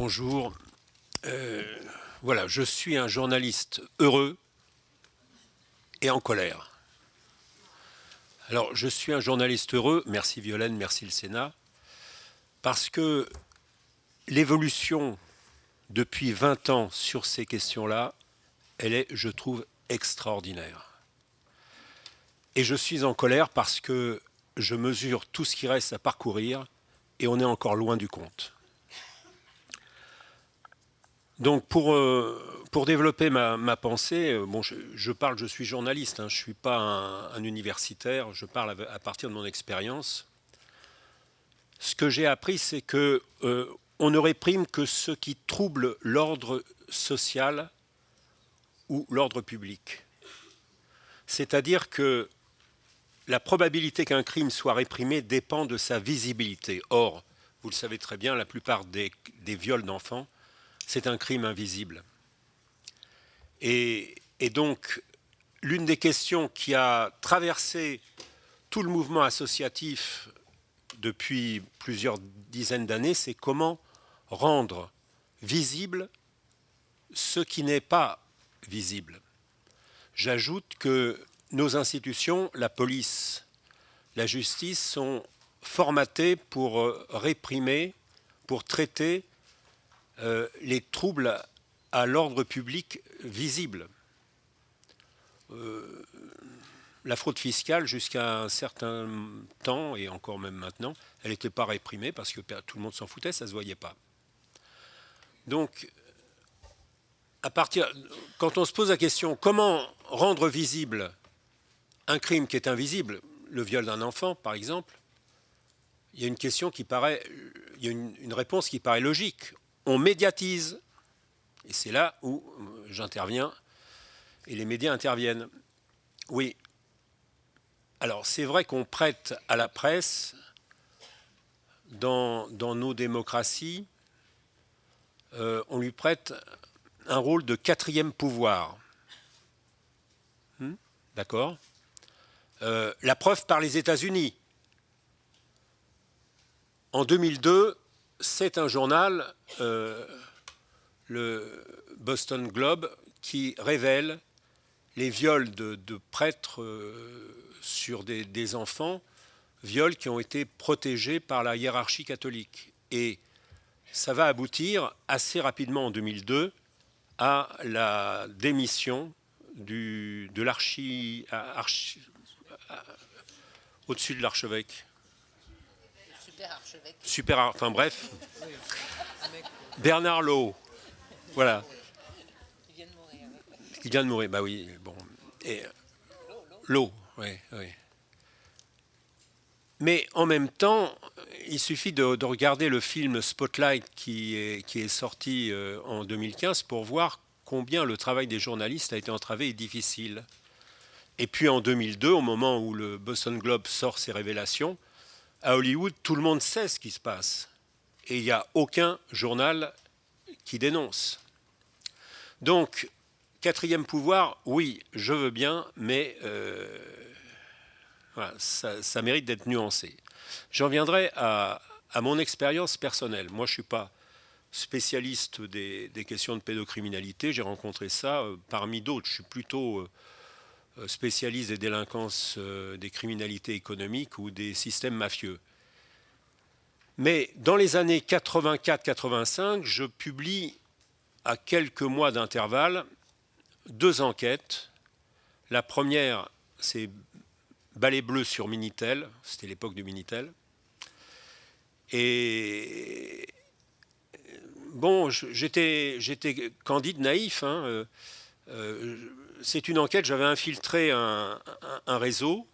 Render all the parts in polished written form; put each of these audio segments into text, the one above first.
Bonjour. Voilà, je suis un journaliste heureux et en colère. Alors, je suis un journaliste heureux, merci Violaine, merci le Sénat, parce que l'évolution depuis 20 ans sur ces questions-là, elle est, je trouve, extraordinaire. Et je suis en colère parce que je mesure tout ce qui reste à parcourir et on est encore loin du compte. Donc pour développer ma pensée, bon, je suis journaliste, hein, je ne suis pas un universitaire, je parle à partir de mon expérience. Ce que j'ai appris, c'est que on ne réprime que ce qui trouble l'ordre social ou l'ordre public. C'est-à-dire que la probabilité qu'un crime soit réprimé dépend de sa visibilité. Or, vous le savez très bien, la plupart des viols d'enfants, c'est un crime invisible. Et donc, l'une des questions qui a traversé tout le mouvement associatif depuis plusieurs dizaines d'années, c'est comment rendre visible ce qui n'est pas visible. J'ajoute que nos institutions, la police, la justice, sont formatées pour réprimer, pour traiter les troubles à l'ordre public visibles. La fraude fiscale, jusqu'à un certain temps, et encore même maintenant, elle n'était pas réprimée parce que tout le monde s'en foutait, ça ne se voyait pas. Donc, quand on se pose la question comment rendre visible un crime qui est invisible, le viol d'un enfant par exemple, il y a une question qui paraît, il y a une réponse qui paraît logique. On médiatise, et c'est là où j'interviens et les médias interviennent. Oui. Alors c'est vrai qu'on prête à la presse, dans nos démocraties, on lui prête un rôle de quatrième pouvoir. D'accord ? La preuve par les États-Unis. En 2002, c'est un journal, le Boston Globe, qui révèle les viols de prêtres sur des enfants, viols qui ont été protégés par la hiérarchie catholique. Et ça va aboutir assez rapidement en 2002 à la démission de au-dessus de l'archevêque. Enfin bref. Bernard Law. Voilà. Il vient de mourir. Bah oui, bon. Et Law, oui, oui. Mais en même temps, il suffit de regarder le film Spotlight qui est sorti en 2015 pour voir combien le travail des journalistes a été entravé et difficile. Et puis en 2002, au moment où le Boston Globe sort ses révélations, à Hollywood, tout le monde sait ce qui se passe. Et il n'y a aucun journal qui dénonce. Donc, quatrième pouvoir, oui, je veux bien, mais voilà, ça mérite d'être nuancé. J'en viendrai à mon expérience personnelle. Moi, je ne suis pas spécialiste des questions de pédocriminalité. J'ai rencontré ça parmi d'autres. Je suis plutôt spécialiste des délinquances, des criminalités économiques ou des systèmes mafieux. Mais dans les années 84-85, je publie à quelques mois d'intervalle 2 enquêtes. La première, c'est Balai bleu sur Minitel, c'était l'époque du Minitel. Et bon, j'étais candide, naïf. Hein, c'est une enquête, j'avais infiltré un réseau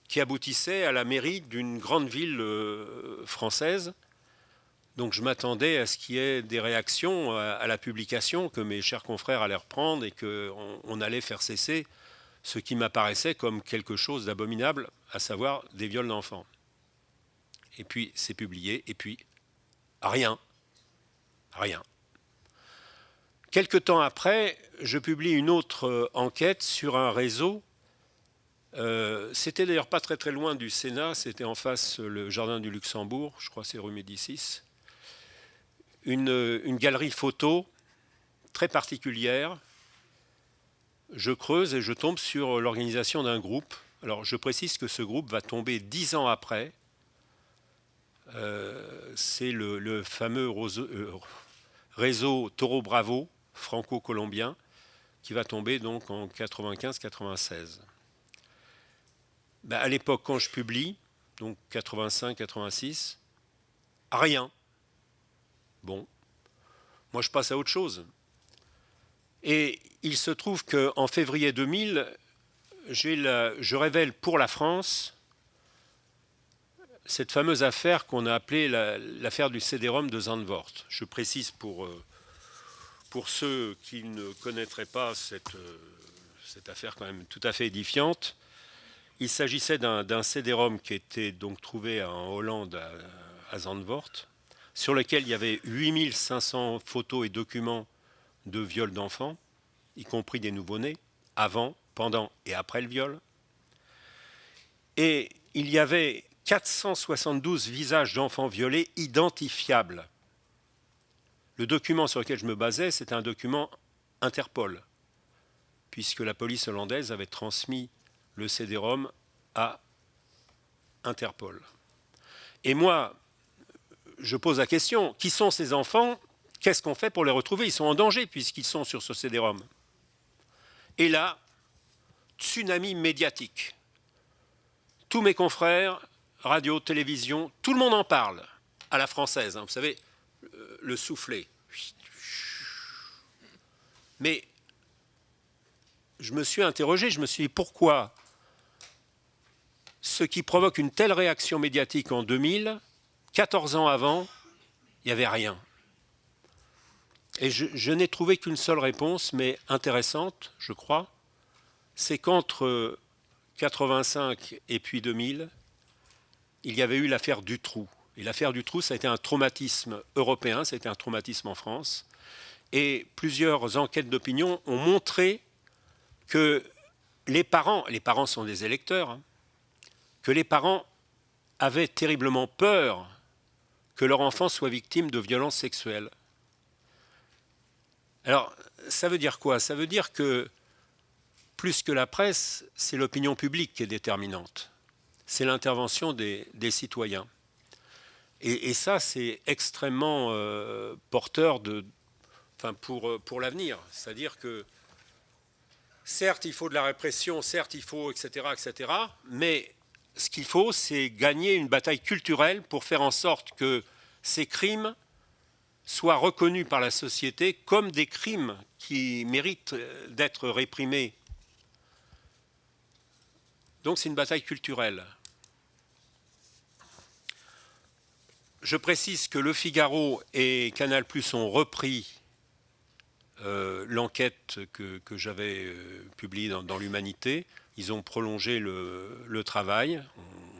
qui aboutissait à la mairie d'une grande ville française. Donc je m'attendais à ce qu'il y ait des réactions à la publication, que mes chers confrères allaient reprendre et qu'on allait faire cesser ce qui m'apparaissait comme quelque chose d'abominable, à savoir des viols d'enfants. Et puis c'est publié, et puis rien. Rien. Quelque temps après, je publie une autre enquête sur un réseau. C'était d'ailleurs pas très très loin du Sénat, c'était en face le jardin du Luxembourg, je crois que c'est rue Médicis. une galerie photo très particulière. Je creuse et je tombe sur l'organisation d'un groupe. Alors je précise que ce groupe va tomber 10 ans après. C'est le fameux réseau Toro Bravo franco-colombien qui va tomber donc en 95-96. À l'époque, quand je publie, donc 85-86, rien. Bon, moi je passe à autre chose. Et il se trouve qu'en février 2000, je révèle pour la France cette fameuse affaire qu'on a appelée l'affaire du CD-ROM de Zandvoort. Je précise pour ceux qui ne connaîtraient pas cette affaire quand même tout à fait édifiante. Il s'agissait d'un CD-ROM qui était donc trouvé en Hollande à Zandvoort, sur lequel il y avait 8500 photos et documents de viol d'enfants, y compris des nouveau-nés, avant, pendant et après le viol. Et il y avait 472 visages d'enfants violés identifiables. Le document sur lequel je me basais, c'était un document Interpol, puisque la police hollandaise avait transmis le CD-ROM à Interpol. Et moi, je pose la question, qui sont ces enfants? Qu'est-ce qu'on fait pour les retrouver? Ils sont en danger puisqu'ils sont sur ce CD-ROM. Et là, tsunami médiatique. Tous mes confrères, radio, télévision, tout le monde en parle, à la française, hein, vous savez, le soufflet. Mais je me suis interrogé, je me suis dit pourquoi ce qui provoque une telle réaction médiatique en 2000, 14 ans avant, il n'y avait rien. Et je n'ai trouvé qu'une seule réponse, mais intéressante, je crois, c'est qu'entre 85 et puis 2000, il y avait eu l'affaire Dutroux. Et l'affaire Dutroux, ça a été un traumatisme européen, ça a été un traumatisme en France. Et plusieurs enquêtes d'opinion ont montré que les parents sont des électeurs, hein, que les parents avaient terriblement peur que leur enfant soit victime de violences sexuelles. Alors, ça veut dire quoi? Ça veut dire que, plus que la presse, c'est l'opinion publique qui est déterminante. C'est l'intervention des citoyens. Et ça, c'est extrêmement porteur pour l'avenir. C'est-à-dire que, certes, il faut de la répression, certes, il faut, etc., etc., mais ce qu'il faut, c'est gagner une bataille culturelle pour faire en sorte que ces crimes soient reconnus par la société comme des crimes qui méritent d'être réprimés. Donc c'est une bataille culturelle. Je précise que Le Figaro et Canal+ ont repris l'enquête que j'avais publiée dans l'Humanité. Ils ont prolongé le travail.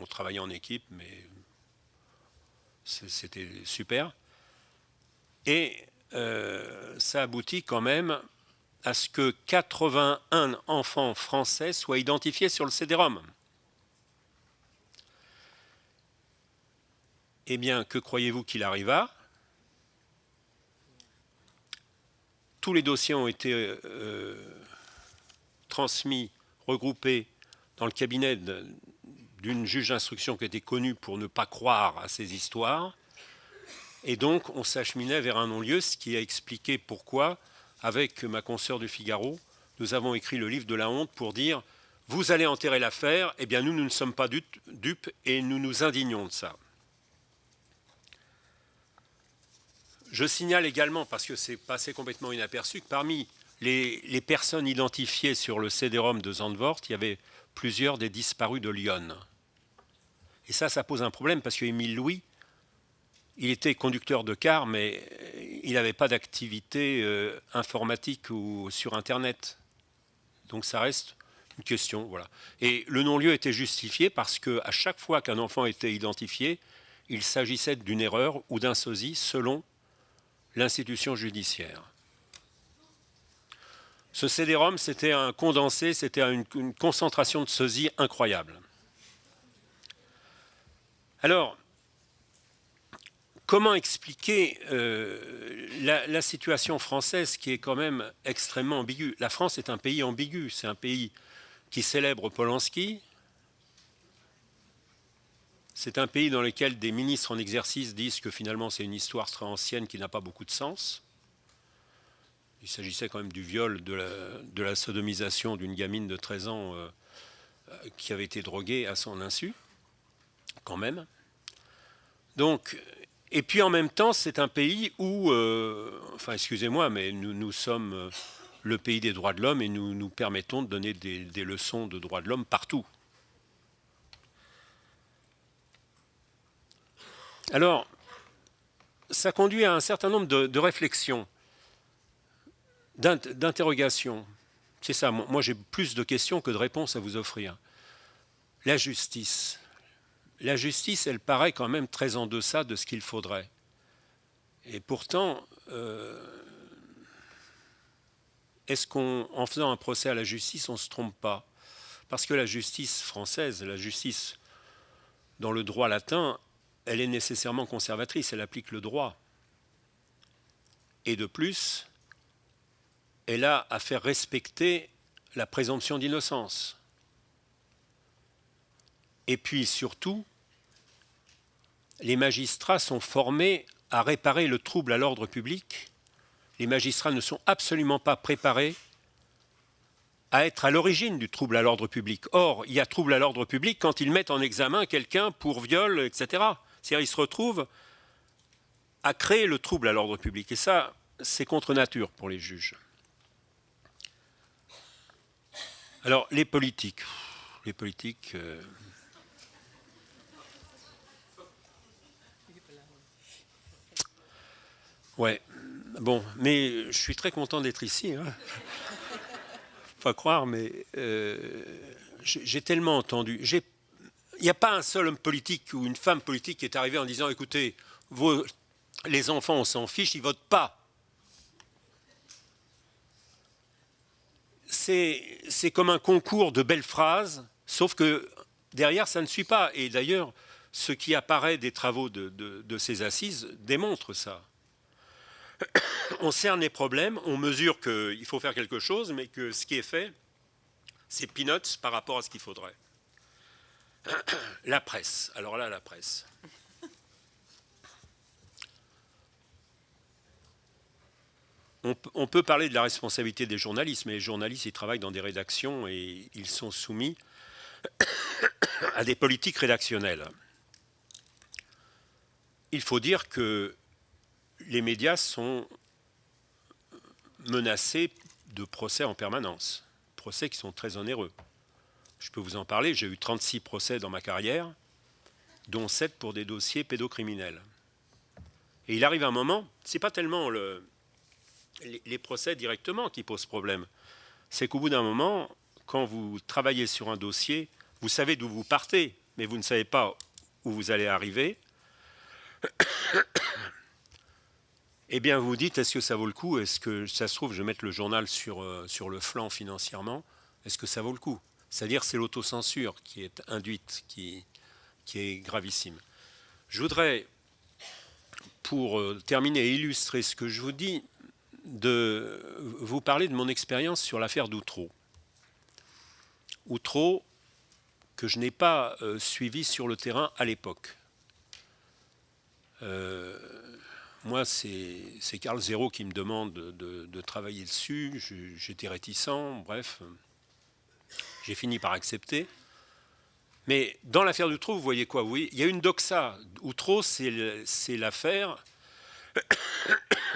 On travaillait en équipe, mais c'était super. Et ça aboutit quand même à ce que 81 enfants français soient identifiés sur le CD-ROM. Eh bien, que croyez-vous qu'il arriva? Tous les dossiers ont été transmis, regroupés dans le cabinet d'une juge d'instruction qui était connue pour ne pas croire à ces histoires. Et donc, on s'acheminait vers un non-lieu, ce qui a expliqué pourquoi, avec ma consoeur du Figaro, nous avons écrit le livre de la honte pour dire « Vous allez enterrer l'affaire, eh bien nous ne sommes pas dupes et nous nous indignons de ça ». Je signale également, parce que c'est passé complètement inaperçu, que parmi les personnes identifiées sur le CD-ROM de Zandvoort, il y avait plusieurs des disparus de Lyon. Et ça pose un problème, parce qu'Émile Louis, il était conducteur de car, mais il n'avait pas d'activité informatique ou sur Internet. Donc ça reste une question. Voilà. Et le non-lieu était justifié parce qu'à chaque fois qu'un enfant était identifié, il s'agissait d'une erreur ou d'un sosie selon l'institution judiciaire. Ce CD-ROM, c'était un condensé, c'était une concentration de sosie incroyable. Alors, comment expliquer la situation française qui est quand même extrêmement ambiguë? La France est un pays ambigu, c'est un pays qui célèbre Polanski, c'est un pays dans lequel des ministres en exercice disent que finalement c'est une histoire très ancienne qui n'a pas beaucoup de sens. Il s'agissait quand même du viol, de la sodomisation d'une gamine de 13 ans qui avait été droguée à son insu, quand même. Donc, et puis en même temps, c'est un pays où, enfin excusez-moi, mais nous sommes le pays des droits de l'homme et nous nous permettons de donner des leçons de droits de l'homme partout. Alors, ça conduit à un certain nombre de réflexions, d'interrogations. C'est ça, moi j'ai plus de questions que de réponses à vous offrir. La justice. La justice, elle paraît quand même très en deçà de ce qu'il faudrait. Et pourtant, est-ce qu'en faisant un procès à la justice, on ne se trompe pas? Parce que la justice française, la justice dans le droit latin, elle est nécessairement conservatrice, elle applique le droit. Et de plus, elle a à faire respecter la présomption d'innocence. Et puis surtout, les magistrats sont formés à réparer le trouble à l'ordre public. Les magistrats ne sont absolument pas préparés à être à l'origine du trouble à l'ordre public. Or, il y a trouble à l'ordre public quand ils mettent en examen quelqu'un pour viol, etc. C'est-à-dire qu'ils se retrouvent à créer le trouble à l'ordre public. Et ça, c'est contre nature pour les juges. Alors, les politiques. Les politiques... Ouais, bon, mais je suis très content d'être ici. Hein. Pas croire, mais j'ai tellement entendu. Il n'y a pas un seul homme politique ou une femme politique qui est arrivé en disant, écoutez, les enfants, on s'en fiche, ils ne votent pas. C'est comme un concours de belles phrases, sauf que derrière, ça ne suit pas. Et d'ailleurs, ce qui apparaît des travaux de ces assises démontre ça. On cerne les problèmes, on mesure qu'il faut faire quelque chose, mais que ce qui est fait, c'est peanuts par rapport à ce qu'il faudrait. La presse. Alors là, la presse. On peut parler de la responsabilité des journalistes, mais les journalistes, ils travaillent dans des rédactions et ils sont soumis à des politiques rédactionnelles. Il faut dire que les médias sont menacés de procès en permanence, procès qui sont très onéreux. Je peux vous en parler, j'ai eu 36 procès dans ma carrière, dont 7 pour des dossiers pédocriminels. Et il arrive un moment, ce n'est pas tellement les procès directement qui posent problème, c'est qu'au bout d'un moment, quand vous travaillez sur un dossier, vous savez d'où vous partez, mais vous ne savez pas où vous allez arriver. Eh bien, vous vous dites, est-ce que ça vaut le coup? Est-ce que, ça se trouve, je vais mettre le journal sur le flanc financièrement? Est-ce que ça vaut le coup? C'est-à-dire, c'est l'autocensure qui est induite, qui est gravissime. Je voudrais, pour terminer et illustrer ce que je vous dis, vous parler de mon expérience sur l'affaire d'Outreau. Outreau, que je n'ai pas suivi sur le terrain à l'époque. Moi, c'est Carl Zéro qui me demande de travailler dessus. J'étais réticent, bref. J'ai fini par accepter. Mais dans l'affaire d'Outreau, vous voyez quoi? Oui, il y a une doxa. Outreau, c'est l'affaire.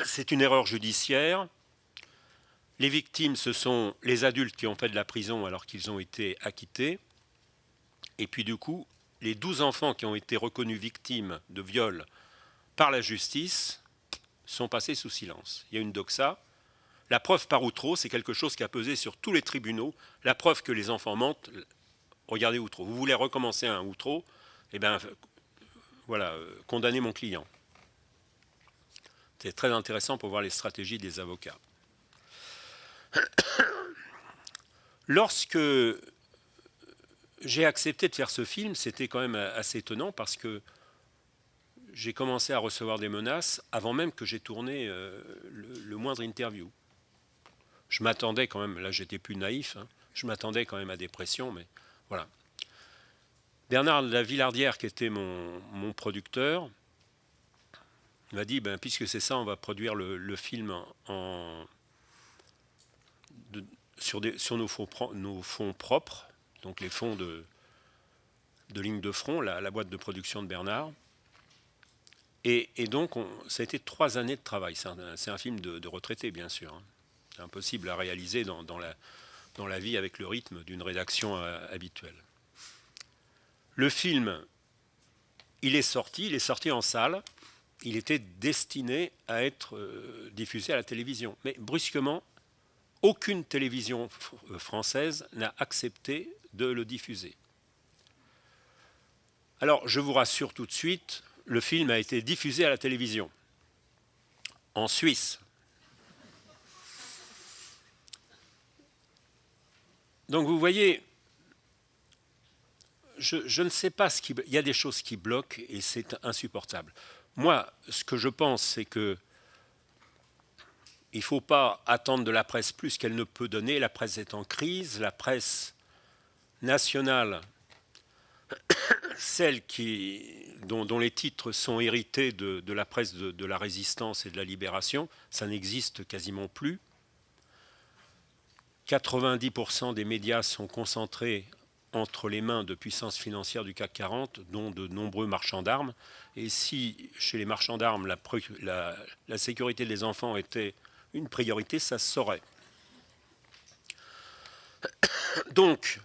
C'est une erreur judiciaire. Les victimes, ce sont les adultes qui ont fait de la prison alors qu'ils ont été acquittés. Et puis du coup, les 12 enfants qui ont été reconnus victimes de viol par la justice sont passés sous silence. Il y a une doxa. La preuve par Outreau, c'est quelque chose qui a pesé sur tous les tribunaux. La preuve que les enfants mentent, regardez Outreau. Vous voulez recommencer un Outreau, eh bien, voilà, condamnez mon client. C'est très intéressant pour voir les stratégies des avocats. Lorsque j'ai accepté de faire ce film, c'était quand même assez étonnant parce que j'ai commencé à recevoir des menaces avant même que j'ai tourné le moindre interview. Je m'attendais quand même, là j'étais plus naïf, hein, je m'attendais quand même à des pressions, mais voilà. Bernard de la Villardière, qui était mon producteur, m'a dit, ben, puisque c'est ça, on va produire le film sur nos fonds propres, donc les fonds de ligne de front, la boîte de production de Bernard. Et donc, ça a été 3 années de travail. C'est un film de retraité, bien sûr. Hein. C'est impossible à réaliser dans la vie avec le rythme d'une rédaction habituelle. Le film, il est sorti en salle. Il était destiné à être diffusé à la télévision. Mais brusquement, aucune télévision française n'a accepté de le diffuser. Alors, je vous rassure tout de suite, le film a été diffusé à la télévision, en Suisse. Donc vous voyez, je ne sais pas il y a des choses qui bloquent et c'est insupportable. Moi, ce que je pense, c'est que il ne faut pas attendre de la presse plus qu'elle ne peut donner. La presse est en crise, la presse nationale, celle dont les titres sont hérités de la presse de la résistance et de la libération, ça n'existe quasiment plus. 90% des médias sont concentrés entre les mains de puissances financières du CAC 40, dont de nombreux marchands d'armes. Et si chez les marchands d'armes, la sécurité des enfants était une priorité, ça se saurait. Donc,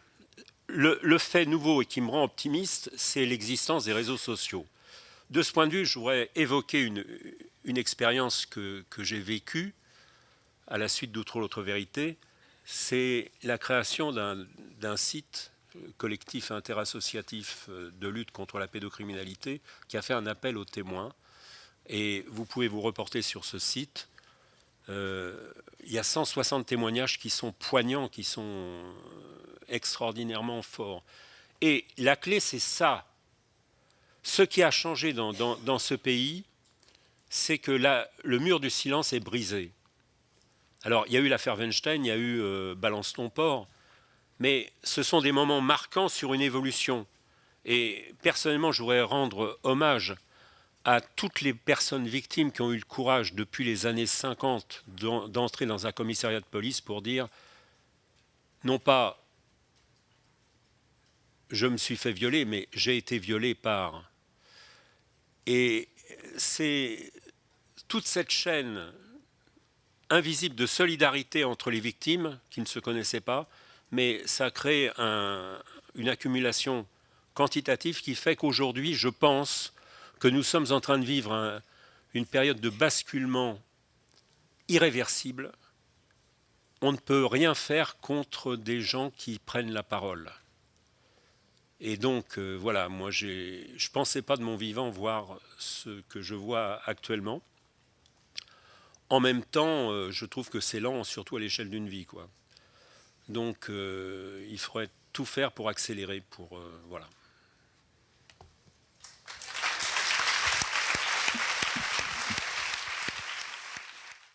le fait nouveau et qui me rend optimiste, c'est l'existence des réseaux sociaux. De ce point de vue, je voudrais évoquer une expérience que j'ai vécue à la suite d'Outre l'autre vérité. C'est la création d'un site collectif interassociatif de lutte contre la pédocriminalité qui a fait un appel aux témoins. Et vous pouvez vous reporter sur ce site. Il y a 160 témoignages qui sont poignants, qui sont extraordinairement forts. Et la clé, c'est ça. Ce qui a changé dans ce pays, c'est que le mur du silence est brisé. Alors, il y a eu l'affaire Weinstein, il y a eu Balance ton port, mais ce sont des moments marquants sur une évolution. Et personnellement, je voudrais rendre hommage à toutes les personnes victimes qui ont eu le courage depuis les années 50 d'entrer dans un commissariat de police pour dire non pas je me suis fait violer, mais j'ai été violé par. Et c'est toute cette chaîne invisible de solidarité entre les victimes qui ne se connaissaient pas, mais ça crée une accumulation quantitative qui fait qu'aujourd'hui, je pense que nous sommes en train de vivre une période de basculement irréversible. On ne peut rien faire contre des gens qui prennent la parole. Et donc, voilà, moi, je ne pensais pas de mon vivant voir ce que je vois actuellement. En même temps, je trouve que c'est lent, surtout à l'échelle d'une vie, quoi. Donc, il faudrait tout faire pour accélérer, voilà.